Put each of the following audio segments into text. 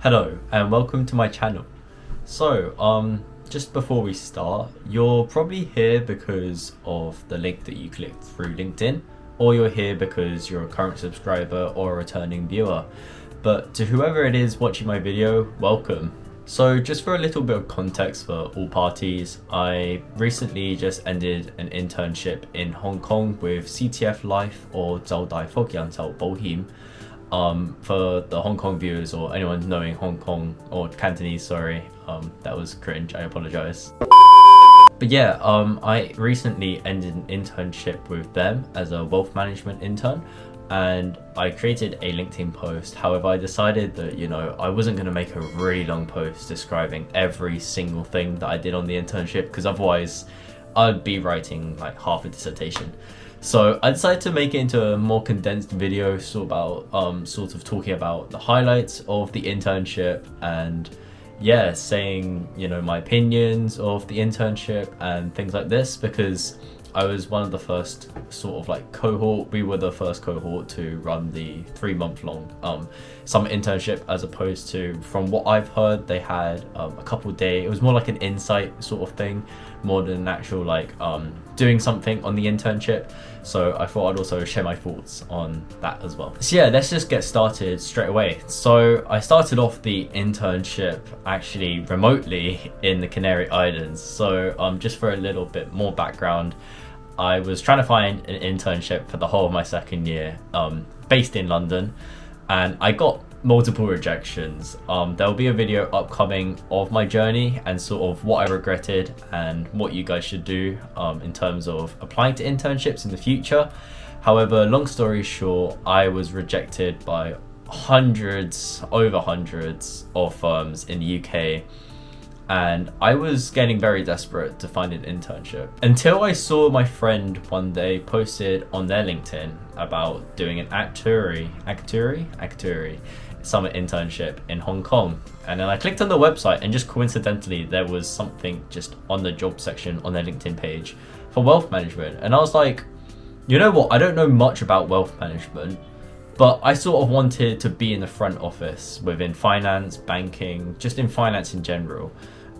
Hello and welcome to my channel. Just before we start, you're probably here because of the link that you clicked through LinkedIn, or you're here because you're a current subscriber or a returning viewer. But to whoever it is watching my video, welcome. So just for a little bit of context for all parties, I recently just ended an internship in Hong Kong with CTF Life or Zhao Dai Fok Yang Zhao Bo Him. For the Hong Kong viewers or anyone knowing Hong Kong or Cantonese, sorry, that was cringe, I apologize. But yeah, I recently ended an internship with them as a wealth management intern, and I created a LinkedIn post. However, I decided that, I wasn't going to make a really long post describing every single thing that I did on the internship, because otherwise I'd be writing like half a dissertation. So I decided to make it into a more condensed video, sort of talking about the highlights of the internship and saying, my opinions of the internship and things like this, because I was one of the first cohort. We were the first cohort to run the 3-month-long summer internship, as opposed to, from what I've heard, they had a couple days. It was more like an insight sort of thing, more than an actual doing something on the internship. So I thought I'd also share my thoughts on that as well. So yeah, let's just get started straight away. So I started off the internship actually remotely in the Canary Islands. So just for a little bit more background, I was trying to find an internship for the whole of my second year, based in London, and I got multiple rejections. There'll be a video upcoming of my journey and sort of what I regretted and what you guys should do in terms of applying to internships in the future. However, long story short, I was rejected by over hundreds of firms in the UK, and I was getting very desperate to find an internship until I saw my friend one day posted on their LinkedIn about doing an actuary summer internship in Hong Kong. And then I clicked on the website, and just coincidentally there was something just on the job section on their LinkedIn page for wealth management. And I was like, you know what, I don't know much about wealth management, but I sort of wanted to be in the front office within finance, banking, just in finance in general.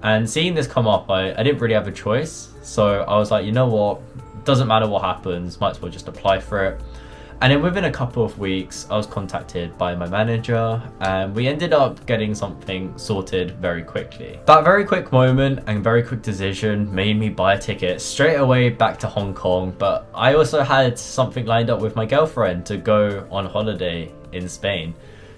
And seeing this come up, I didn't really have a choice. So I was like, you know what, doesn't matter what happens, might as well just apply for it. And then within a couple of weeks, I was contacted by my manager, and we ended up getting something sorted very quickly. That very quick moment and very quick decision made me buy a ticket straight away back to Hong Kong. But I also had something lined up with my girlfriend to go on holiday in Spain.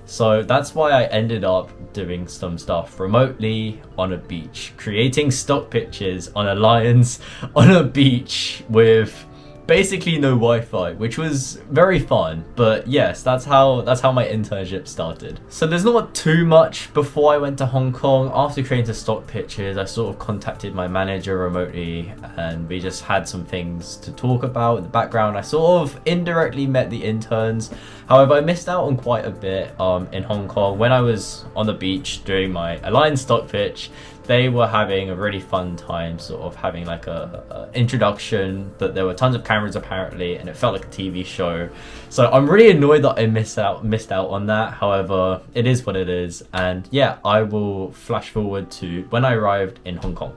So that's why I ended up doing some stuff remotely on a beach, creating stock pictures on a lions on a beach with basically no Wi-Fi, which was very fun. But yes, that's how my internship started. So there's not too much before I went to Hong Kong. After creating the stock pictures, I sort of contacted my manager remotely, and we just had some things to talk about in the background. I sort of indirectly met the interns. However, I missed out on quite a bit in Hong Kong. When I was on the beach doing my aligned stock pitch, they were having a really fun time, sort of having like a introduction, that there were tons of cameras apparently, and it felt like a TV show. So I'm really annoyed that I missed out on that. However, it is what it is. And yeah, I will flash forward to when I arrived in Hong Kong.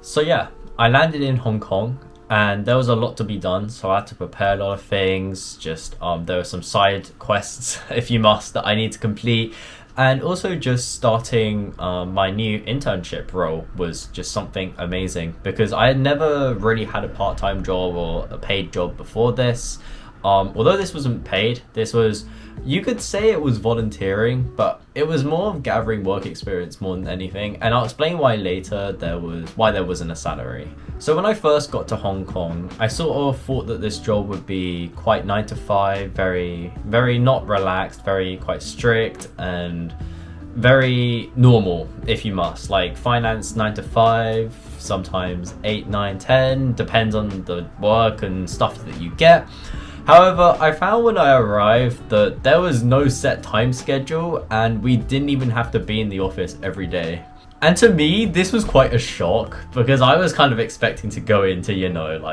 So yeah, I landed in Hong Kong, and there was a lot to be done, so I had to prepare a lot of things. Just there were some side quests, if you must, that I need to complete. And also just starting my new internship role was just something amazing, because I had never really had a part-time job or a paid job before this. Although this wasn't paid, you could say it was volunteering, but it was more of gathering work experience more than anything. And I'll explain why later why there wasn't a salary. So when I first got to Hong Kong, I sort of thought that this job would be quite 9 to 5, very, very not relaxed, very quite strict, and very normal, if you must. Like finance 9 to 5, sometimes 8, 9, 10, depends on the work and stuff that you get. However, I found when I arrived that there was no set time schedule, and we didn't even have to be in the office every day. And to me, this was quite a shock, because I was kind of expecting to go into,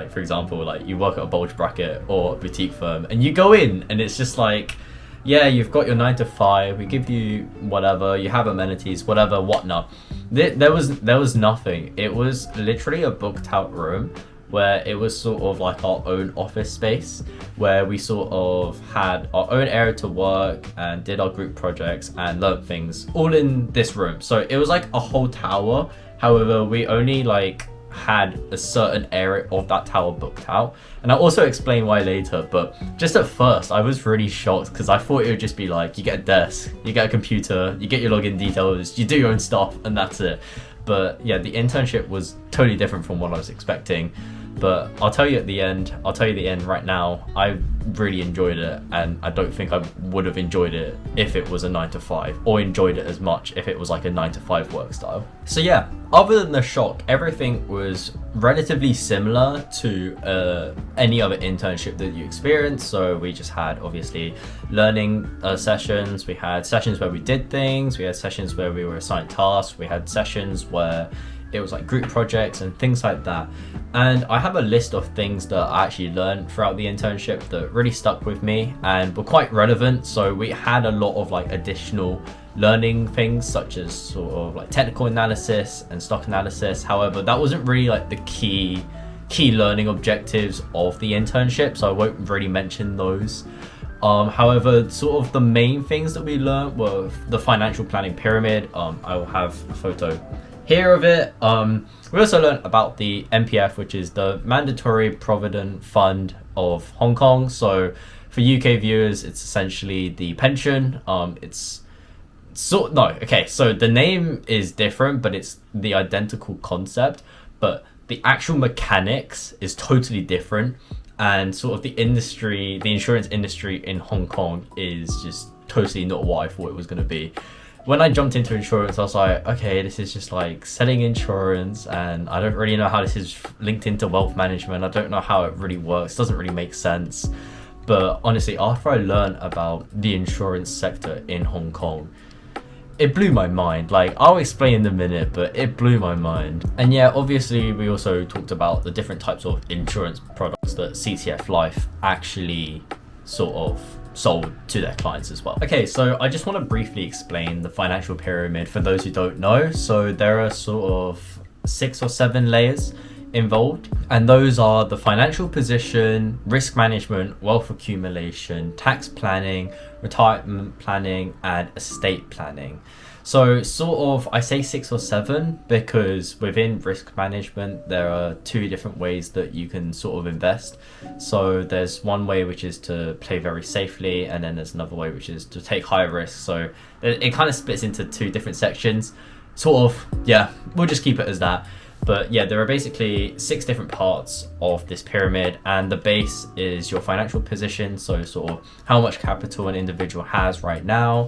for example, you work at a bulge bracket or a boutique firm, and you go in and it's just like, yeah, you've got your 9 to 5, we give you whatever, you have amenities, whatever, whatnot. There was nothing. It was literally a booked out room where it was sort of like our own office space, where we sort of had our own area to work and did our group projects and learned things all in this room. So it was like a whole tower. However, we only like had a certain area of that tower booked out, and I'll also explain why later. But just at first I was really shocked because I thought it would just be like, you get a desk, you get a computer, you get your login details, you do your own stuff, and that's it. But yeah, the internship was totally different from what I was expecting. But I'll tell you the end right now. I really enjoyed it, and I don't think I would have enjoyed it if it was a 9 to 5, or enjoyed it as much if it was like a 9 to 5 work style. So yeah, other than the shock, everything was relatively similar to any other internship that you experience. So we just had obviously learning sessions, we had sessions where we did things, we had sessions where we were assigned tasks, we had sessions where it was like group projects and things like that. And I have a list of things that I actually learned throughout the internship that really stuck with me and were quite relevant. So we had a lot of like additional learning things, such as sort of like technical analysis and stock analysis. However, that wasn't really like the key learning objectives of the internship, so I won't really mention those. However, sort of the main things that we learned were the financial planning pyramid. I will have a photo here of it. We also learned about the MPF, which is the Mandatory Provident Fund of Hong Kong. So for UK viewers, it's essentially the pension. So the name is different, but it's the identical concept, but the actual mechanics is totally different. And sort of the insurance industry in Hong Kong is just totally not what I thought it was going to be. When I jumped into insurance, I was like, okay, this is just like selling insurance, and I don't really know how this is linked into wealth management. I don't know how it really works. It doesn't really make sense. But honestly, after I learned about the insurance sector in Hong Kong, it blew my mind. Like, I'll explain in a minute, but it blew my mind. And yeah, obviously we also talked about the different types of insurance products that CTF Life actually sort of sold to their clients as well. Okay, so I just want to briefly explain the financial pyramid for those who don't know. So there are sort of 6 or 7 layers involved, and those are the financial position, risk management, wealth accumulation, tax planning, retirement planning, and estate planning. So sort of, I say 6 or 7 because within risk management there are 2 different ways that you can sort of invest. So there's one way which is to play very safely, and then there's another way which is to take higher risk. So it kind of splits into 2 different sections. Sort of, yeah, we'll just keep it as that. But yeah, there are basically 6 different parts of this pyramid, and the base is your financial position. So sort of how much capital an individual has right now,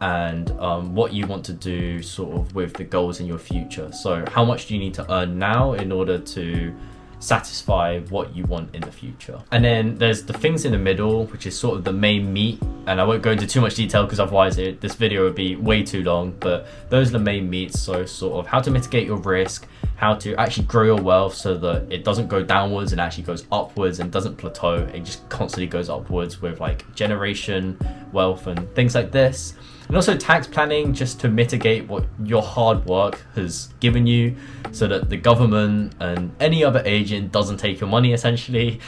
and what you want to do sort of with the goals in your future. So how much do you need to earn now in order to satisfy what you want in the future? And then there's the things in the middle, which is sort of the main meat, and I won't go into too much detail because otherwise this video would be way too long, but those are the main meats. So sort of how to mitigate your risk, how to actually grow your wealth so that it doesn't go downwards and actually goes upwards and doesn't plateau, it just constantly goes upwards with like generation wealth and things like this. And also tax planning, just to mitigate what your hard work has given you so that the government and any other agent doesn't take your money essentially.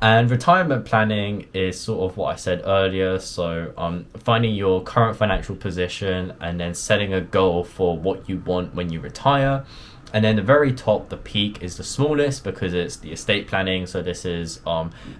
And retirement planning is sort of what I said earlier. So finding your current financial position and then setting a goal for what you want when you retire. And then the very top, the peak, is the smallest because it's the estate planning. So this is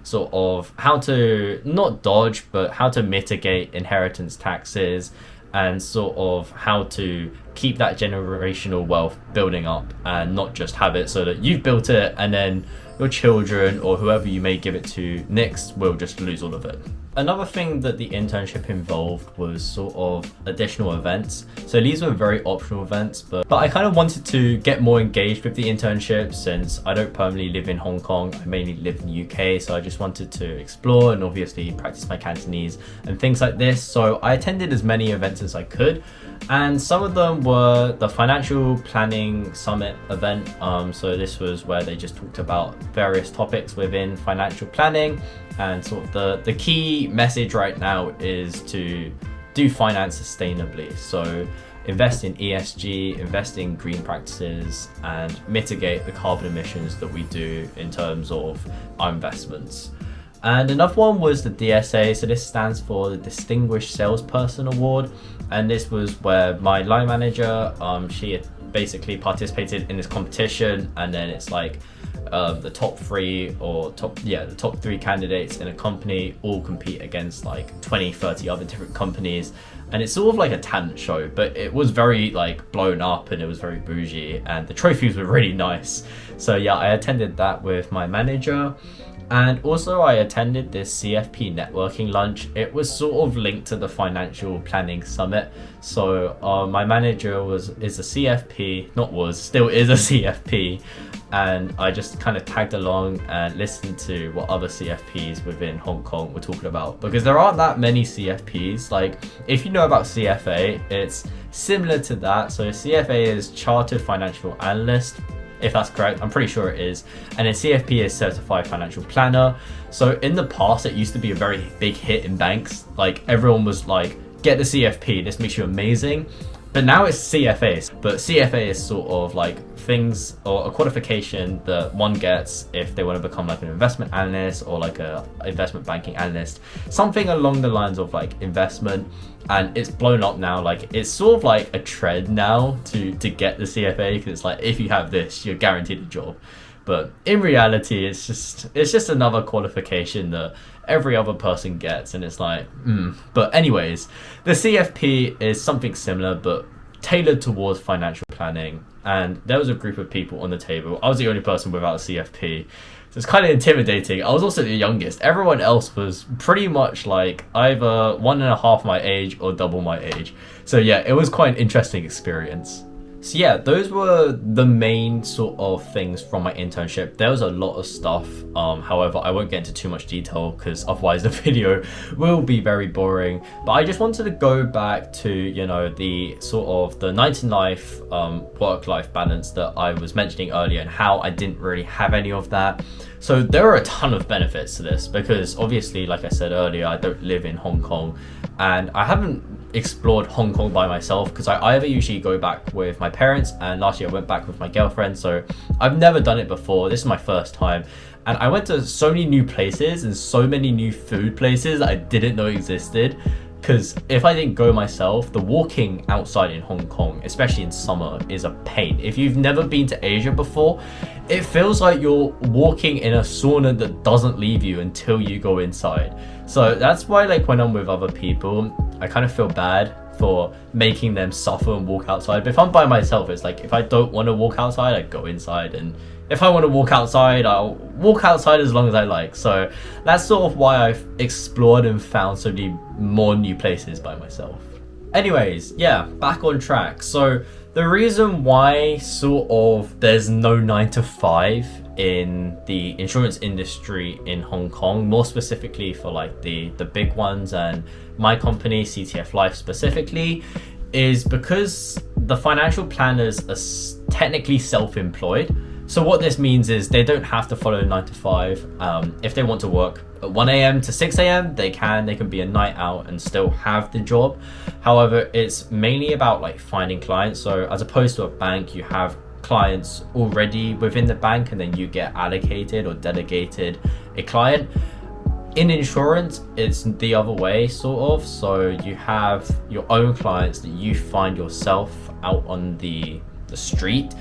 sort of how to not dodge, but how to mitigate inheritance taxes, and sort of how to keep that generational wealth building up and not just have it so that you've built it and then your children or whoever you may give it to next will just lose all of it. Another thing that the internship involved was sort of additional events. So these were very optional events, but I kind of wanted to get more engaged with the internship since I don't permanently live in Hong Kong. I mainly live in the UK, so I just wanted to explore and obviously practice my Cantonese and things like this. So I attended as many events as I could, and some of them were the financial planning summit event. So this was where they just talked about various topics within financial planning and sort of the key key message right now is to do finance sustainably. So invest in ESG, invest in green practices, and mitigate the carbon emissions that we do in terms of our investments. And another one was the DSA, so this stands for the Distinguished Salesperson Award, and this was where my line manager, she basically participated in this competition, and then it's like the top three candidates in a company all compete against like 20-30 other different companies, and it's sort of like a talent show, but it was very like blown up and it was very bougie, and the trophies were really nice. So yeah, I attended that with my manager. And also I attended this CFP networking lunch. It was sort of linked to the financial planning summit. So my manager is a CFP, still is a CFP. And I just kind of tagged along and listened to what other CFPs within Hong Kong were talking about. Because there aren't that many CFPs. Like, if you know about CFA, it's similar to that. So CFA is Chartered Financial Analyst, if that's correct. I'm pretty sure it is. And then CFP is Certified Financial Planner. So in the past, it used to be a very big hit in banks. Like, everyone was like, get the CFP, this makes you amazing. But now it's CFA. But CFA is sort of like things, or a qualification that one gets if they want to become like an investment analyst or like a investment banking analyst, something along the lines of like investment. And it's blown up now. Like, it's sort of like a trend now to get the CFA, because it's like, if you have this, you're guaranteed a job. But in reality, it's just another qualification that every other person gets, and it's like, But anyways, the CFP is something similar, but tailored towards financial planning. And there was a group of people on the table. I was the only person without a CFP. So it's kind of intimidating. I was also the youngest. Everyone else was pretty much like either 1.5 my age or double my age. So yeah, it was quite an interesting experience. So yeah, those were the main sort of things from my internship. There was a lot of stuff. However, I won't get into too much detail because otherwise the video will be very boring. But I just wanted to go back to, the sort of the 9-to-life work-life balance that I was mentioning earlier, and how I didn't really have any of that. So there are a ton of benefits to this, because obviously, like I said earlier, I don't live in Hong Kong, and I haven't explored Hong Kong by myself, because I either usually go back with my parents, and last year I went back with my girlfriend. So I've never done it before. This is my first time, and I went to so many new places and so many new food places that I didn't know existed. Because if I didn't go myself, the walking outside in Hong Kong, especially in summer, is a pain. If you've never been to Asia before, it feels like you're walking in a sauna that doesn't leave you until you go inside. So that's why, like, when I'm with other people, I kind of feel bad for making them suffer and walk outside. But if I'm by myself, it's like, if I don't want to walk outside, I go inside, and if I want to walk outside, I'll walk outside as long as I like. So that's sort of why I've explored and found so many more new places by myself. Anyways, yeah, back on track. So the reason why sort of there's no 9 to 5 in the insurance industry in Hong Kong, more specifically for like the big ones and my company, CTF Life specifically, is because the financial planners are technically self-employed. So what this means is they don't have to follow 9 to 5. If they want to work at 1 a.m. to 6 a.m, they can be a night out and still have the job. However, it's mainly about like finding clients. So as opposed to a bank, you have clients already within the bank, and then you get allocated or delegated a client. In insurance, it's the other way, sort of. So you have your own clients that you find yourself out on the street,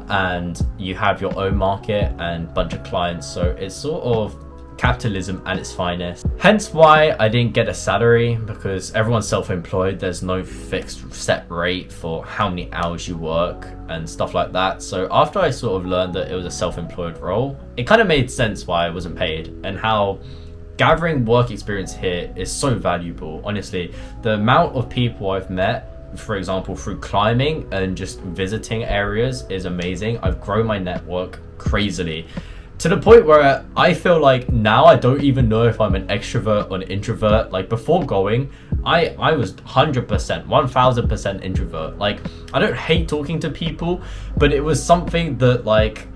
and you have your own market and bunch of clients. So it's sort of capitalism at its finest. Hence why I didn't get a salary, because everyone's self-employed. There's no fixed set rate for how many hours you work and stuff like that. So after I sort of learned that it was a self-employed role, it kind of made sense why I wasn't paid, and how gathering work experience here is so valuable. Honestly, the amount of people I've met, for example, through climbing and just visiting areas, is amazing. I've grown my network crazily, to the point where I feel like now I don't even know if I'm an extrovert or an introvert. Like, before going, I was 100%, 1000% introvert. Like, I don't hate talking to people, but it was something that, like,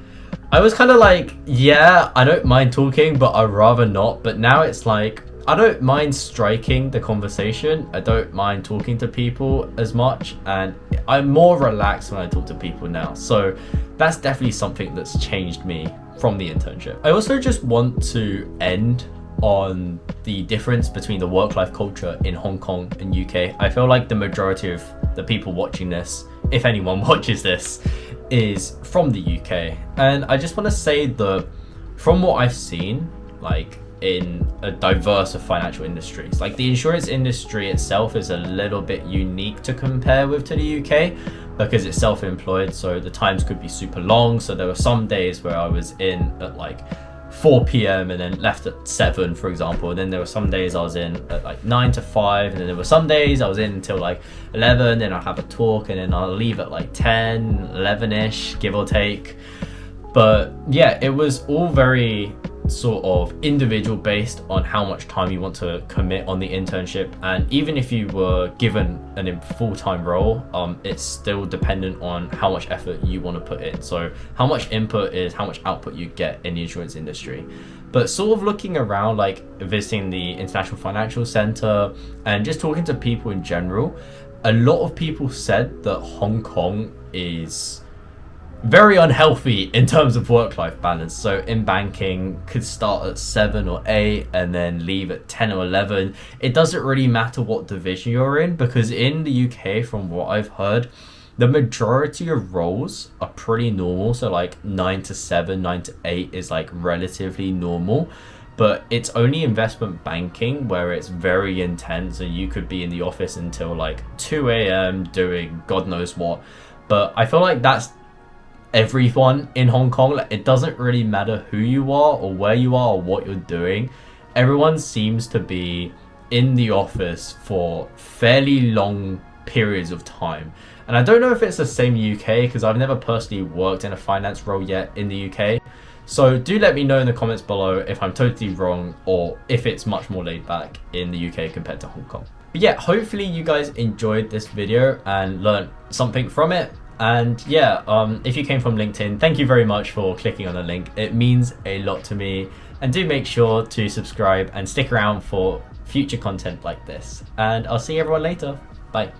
I was kind of like, yeah, I don't mind talking, but I'd rather not. But now it's like, I don't mind striking the conversation. I don't mind talking to people as much, and I'm more relaxed when I talk to people now. So that's definitely something that's changed me from the internship. I also just want to end on the difference between the work-life culture in Hong Kong and UK. I feel like the majority of the people watching this, if anyone watches this, is from the UK. And I just want to say that from what I've seen, like in a diverse of financial industries, like the insurance industry itself is a little bit unique to compare with to the UK because it's self-employed, so the times could be super long. So there were some days where I was in at like 4 p.m. and then left at 7, for example. And then there were some days I was in at like 9 to 5, and then there were some days I was in until like 11, then I'll have a talk, and then I'll leave at like 10, 11ish, give or take. But yeah, it was all very sort of individual based on how much time you want to commit on the internship. And even if you were given a full-time role, it's still dependent on how much effort you want to put in. So how much input is how much output you get in the insurance industry. But sort of looking around, like visiting the International Financial Center and just talking to people in general, a lot of people said that Hong Kong is very unhealthy in terms of work-life balance. So in banking, could start at 7 or 8 and then leave at 10 or 11. It doesn't really matter what division you're in, because in the UK, from what I've heard, the majority of roles are pretty normal. So like 9 to 7, 9 to 8 is like relatively normal. But it's only investment banking where it's very intense, and you could be in the office until like 2 a.m. doing God knows what. But I feel like that's everyone in Hong Kong. Like, it doesn't really matter who you are or where you are or what you're doing. Everyone seems to be in the office for fairly long periods of time. And I don't know if it's the same UK, because I've never personally worked in a finance role yet in the UK. So do let me know in the comments below if I'm totally wrong or if it's much more laid back in the UK compared to Hong Kong. But yeah, hopefully you guys enjoyed this video and learned something from it. And yeah, if you came from LinkedIn, thank you very much for clicking on the link. It means a lot to me. And do make sure to subscribe and stick around for future content like this. And I'll see everyone later. Bye.